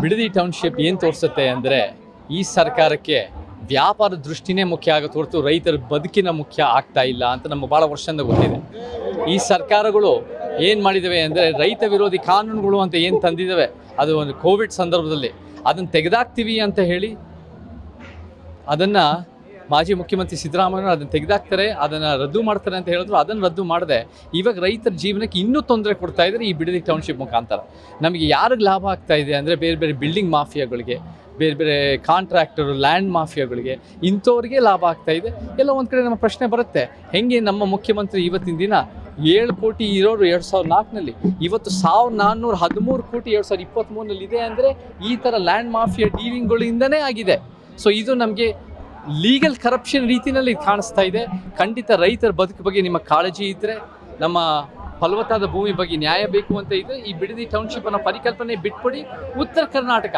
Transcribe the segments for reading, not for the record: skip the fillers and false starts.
Bidadi township ಏನು ತೋರಿಸುತ್ತೆ ಅಂದರೆ ಈ ಸರ್ಕಾರಕ್ಕೆ ವ್ಯಾಪಾರ ದೃಷ್ಟಿನೇ ಮುಖ್ಯ ಆಗುತ್ತೆ ಹೊರತು ರೈತರ ಬದುಕಿನ ಮುಖ್ಯ ಆಗ್ತಾ ಇಲ್ಲ ಅಂತ ನಮ್ಮ ಭಾಳ ವರ್ಷದಿಂದ ಗೊತ್ತಿದೆ. ಈ ಸರ್ಕಾರಗಳು ಏನು ಮಾಡಿದ್ದಾವೆ ಅಂದರೆ ರೈತ ವಿರೋಧಿ ಕಾನೂನುಗಳು ಅಂತ ಏನು ತಂದಿದ್ದಾವೆ, ಅದು ಒಂದು ಕೋವಿಡ್ ಸಂದರ್ಭದಲ್ಲಿ ಅದನ್ನು ತೆಗೆದಾಕ್ತೀವಿ ಅಂತ ಹೇಳಿ ಅದನ್ನು ಮಾಜಿ ಮುಖ್ಯಮಂತ್ರಿ ಸಿದ್ದರಾಮಯ್ಯ ಅದನ್ನು ತೆಗೆದಾಕ್ತಾರೆ, ಅದನ್ನು ರದ್ದು ಮಾಡ್ತಾರೆ ಅಂತ ಹೇಳಿದ್ರು. ಅದನ್ನು ರದ್ದು ಮಾಡದೆ ಇವಾಗ ರೈತರ ಜೀವನಕ್ಕೆ ಇನ್ನೂ ತೊಂದರೆ ಕೊಡ್ತಾ ಇದ್ದಾರೆ ಈ ಬಿಡದಿ ಟೌನ್ಶಿಪ್ ಮುಖಾಂತರ. ನಮಗೆ ಯಾರಿಗೆ ಲಾಭ ಆಗ್ತಾ ಇದೆ ಅಂದರೆ ಬೇರೆ ಬೇರೆ ಬಿಲ್ಡಿಂಗ್ ಮಾಫಿಯಾಗಳಿಗೆ, ಬೇರೆ ಬೇರೆ ಕಾಂಟ್ರಾಕ್ಟರು, ಲ್ಯಾಂಡ್ ಮಾಫಿಯಾಗಳಿಗೆ, ಇಂಥವ್ರಿಗೆ ಲಾಭ ಆಗ್ತಾ ಇದೆ. ಎಲ್ಲ ಒಂದು ಕಡೆ ನಮ್ಮ ಪ್ರಶ್ನೆ ಬರುತ್ತೆ, ಹೆಂಗೆ ನಮ್ಮ ಮುಖ್ಯಮಂತ್ರಿ ಇವತ್ತಿನ ದಿನ 7 ಕೋಟಿ ಇರೋರು 2004ನಲ್ಲಿ ಇವತ್ತು 1413 ಕೋಟಿ 2023ನಲ್ಲಿ ಇದೆ ಅಂದರೆ ಈ ಥರ ಲ್ಯಾಂಡ್ ಮಾಫಿಯಾ ಡೀಲಿಂಗ್ಗಳಿಂದನೇ ಆಗಿದೆ. ಸೊ ಇದು ನಮಗೆ ಲೀಗಲ್ ಕರಪ್ಷನ್ ರೀತಿಯಲ್ಲಿ ಕಾಣಿಸ್ತಾ ಇದೆ. ಖಂಡಿತ ರೈತರ ಬದುಕು ಬಗ್ಗೆ ನಿಮ್ಮ ಕಾಳಜಿ ಇದ್ದರೆ, ನಮ್ಮ ಫಲವತ್ತಾದ ಭೂಮಿ ಬಗ್ಗೆ ನ್ಯಾಯ ಬೇಕು ಅಂತ ಇದ್ದರೆ ಈ ಬಿಡದಿ ಟೌನ್ಶಿಪ್ ಅನ್ನೋ ಪರಿಕಲ್ಪನೆ ಬಿಟ್ಬಿಡಿ. ಉತ್ತರ ಕರ್ನಾಟಕ,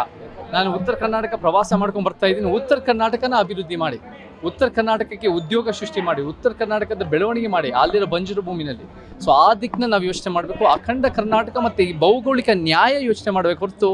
ನಾನು ಉತ್ತರ ಕರ್ನಾಟಕ ಪ್ರವಾಸ ಮಾಡ್ಕೊಂಡು ಬರ್ತಾ ಇದ್ದೀನಿ. ಉತ್ತರ ಕರ್ನಾಟಕನ ಅಭಿವೃದ್ಧಿ ಮಾಡಿ, ಉತ್ತರ ಕರ್ನಾಟಕಕ್ಕೆ ಉದ್ಯೋಗ ಸೃಷ್ಟಿ ಮಾಡಿ, ಉತ್ತರ ಕರ್ನಾಟಕದ ಬೆಳವಣಿಗೆ ಮಾಡಿ ಅಲ್ಲಿರೋ ಬಂಜರು ಭೂಮಿನಲ್ಲಿ. ಸೊ ಆ ದಿಕ್ಕನ್ನ ನಾವು ಯೋಚನೆ ಮಾಡಬೇಕು. ಅಖಂಡ ಕರ್ನಾಟಕ ಮತ್ತು ಈ ಭೌಗೋಳಿಕ ನ್ಯಾಯ ಯೋಚನೆ ಮಾಡಬೇಕು ಹೊರತು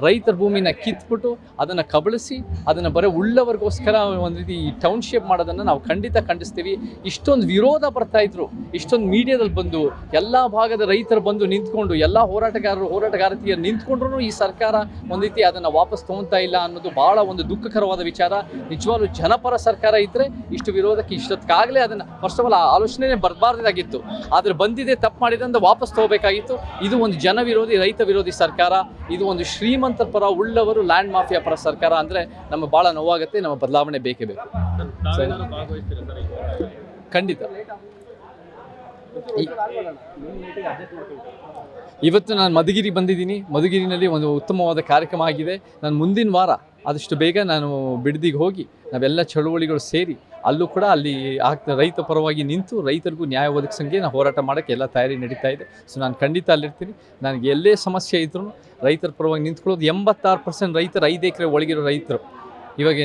ರೈತರ ಭೂಮಿನ ಕಿತ್ಬಿಟ್ಟು ಅದನ್ನು ಕಬಳಿಸಿ ಅದನ್ನು ಬರೀ ಉಳ್ಳವರಿಗೋಸ್ಕರ ಒಂದು ರೀತಿ ಈ ಟೌನ್ಶಿಪ್ ಮಾಡೋದನ್ನು ನಾವು ಖಂಡಿತ ಖಂಡಿಸ್ತೀವಿ. ಇಷ್ಟೊಂದು ವಿರೋಧ ಬರ್ತಾಯಿದ್ರು, ಇಷ್ಟೊಂದು ಮೀಡಿಯಾದಲ್ಲಿ ಬಂದು ಎಲ್ಲ ಭಾಗದ ರೈತರು ಬಂದು ನಿಂತ್ಕೊಂಡು, ಎಲ್ಲ ಹೋರಾಟಗಾರತಿಯರು ನಿಂತ್ಕೊಂಡ್ರೂ ಈ ಸರ್ಕಾರ ಒಂದು ರೀತಿ ಅದನ್ನು ವಾಪಸ್ ತೊಗೊತಾ ಇಲ್ಲ ಅನ್ನೋದು ಭಾಳ ಒಂದು ದುಃಖಕರವಾದ ವಿಚಾರ. ನಿಜವಾಗ್ಲೂ ಜನಪರ ಸರ್ಕಾರ ಇದ್ದರೆ ಇಷ್ಟು ವಿರೋಧಕ್ಕೆ ಇಷ್ಟೊತ್ತಾಗಲೇ ಅದನ್ನು ಫಸ್ಟ್ ಆಫ್ ಆಲ್ ಆಲೋಚನೆ ಬರಬಾರ್ದಾಗಿತ್ತು. ಆದರೆ ಬಂದಿದೆ, ತಪ್ಪು ಮಾಡಿದೆ ಅಂತ ವಾಪಸ್ ತಗೋಬೇಕಾಗಿತ್ತು. ಇದು ಒಂದು ಜನ ವಿರೋಧಿ, ರೈತ ವಿರೋಧಿ ಸರ್ಕಾರ. ಇದು ಒಂದು ಶ್ರೀಮಂತರ ಪರ, ಉಳ್ಳವರು, ಲ್ಯಾಂಡ್ ಮಾಫಿಯಾ ಪರ ಸರ್ಕಾರ ಅಂದರೆ ನಮಗೆ ಭಾಳ ನೋವಾಗುತ್ತೆ. ನಮ್ಮ ಬದಲಾವಣೆ ಬೇಕೇ ಬೇಕು. ಖಂಡಿತ. ಇವತ್ತು ನಾನು ಮಧುಗಿರಿ ಬಂದಿದ್ದೀನಿ. ಮಧುಗಿರಿನಲ್ಲಿ ಒಂದು ಉತ್ತಮವಾದ ಕಾರ್ಯಕ್ರಮ ಆಗಿದೆ. ನಾನು ಮುಂದಿನ ವಾರ ಆದಷ್ಟು ಬೇಗ ನಾನು ಬಿಡದಿಗೆ ಹೋಗಿ ನಾವೆಲ್ಲ ಚಳುವಳಿಗಳು ಸೇರಿ ಅಲ್ಲೂ ಕೂಡ ಅಲ್ಲಿ ರೈತ ಪರವಾಗಿ ನಿಂತು ರೈತರಿಗೂ ನ್ಯಾಯ ಒದಗಿಸಂಗೆ ನಾವು ಹೋರಾಟ ಮಾಡೋಕ್ಕೆ ಎಲ್ಲ ತಯಾರಿ ನಡೀತಾ ಇದೆ. ಸೊ ನಾನು ಖಂಡಿತ ಅಲ್ಲಿರ್ತೀನಿ. ನನಗೆ ಎಲ್ಲೇ ಸಮಸ್ಯೆ ಇದ್ರೂ ರೈತರ ಪರವಾಗಿ ನಿಂತ್ಕೊಳ್ಳೋದು. 86% ರೈತರು 5 ಎಕರೆ ಒಳಗಿರೋ ರೈತರು ಇವಾಗ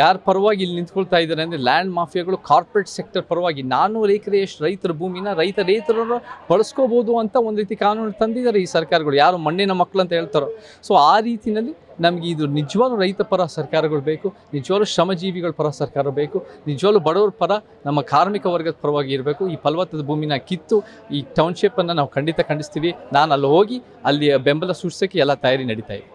ಯಾರ ಪರವಾಗಿ ಇಲ್ಲಿ ನಿಂತ್ಕೊಳ್ತಾ ಇದ್ದಾರೆ ಅಂದರೆ ಲ್ಯಾಂಡ್ ಮಾಫಿಯಾಗಳು, ಕಾರ್ಪೊರೇಟ್ ಸೆಕ್ಟರ್ ಪರವಾಗಿ 400 ಎಕರೆಯಷ್ಟು ರೈತರ ಭೂಮಿನ ರೈತರನ್ನು ಬಳಸ್ಕೋಬೋದು ಅಂತ ಒಂದು ರೀತಿ ಕಾನೂನು ತಂದಿದ್ದಾರೆ ಈ ಸರ್ಕಾರಗಳು. ಯಾರು ಮಣ್ಣಿನ ಮಕ್ಕಳು ಅಂತ ಹೇಳ್ತಾರೋ. ಸೊ ಆ ರೀತಿಯಲ್ಲಿ ನಮಗೆ ಇದು ನಿಜವಾಗ್ಲೂ ರೈತ ಪರ ಸರ್ಕಾರಗಳು ಬೇಕು, ನಿಜವಾಗ್ಲೂ ಶ್ರಮಜೀವಿಗಳ ಪರ ಸರ್ಕಾರ ಬೇಕು, ನಿಜವಾಗ್ಲೂ ಬಡವರ ಪರ, ನಮ್ಮ ಕಾರ್ಮಿಕ ವರ್ಗದ ಪರವಾಗಿ ಇರಬೇಕು. ಈ ಫಲವತ್ತಾದ ಭೂಮಿನ ಕಿತ್ತು ಈ ಟೌನ್ಶಿಪ್ಪನ್ನು ನಾವು ಖಂಡಿತ ಖಂಡಿಸ್ತೀವಿ. ನಾನು ಅಲ್ಲಿ ಹೋಗಿ ಅಲ್ಲಿ ಬೆಂಬಲ ಸೂಚಿಸೋಕ್ಕೆ ಎಲ್ಲ ತಯಾರಿ ನಡೀತಾ ಇದೆ.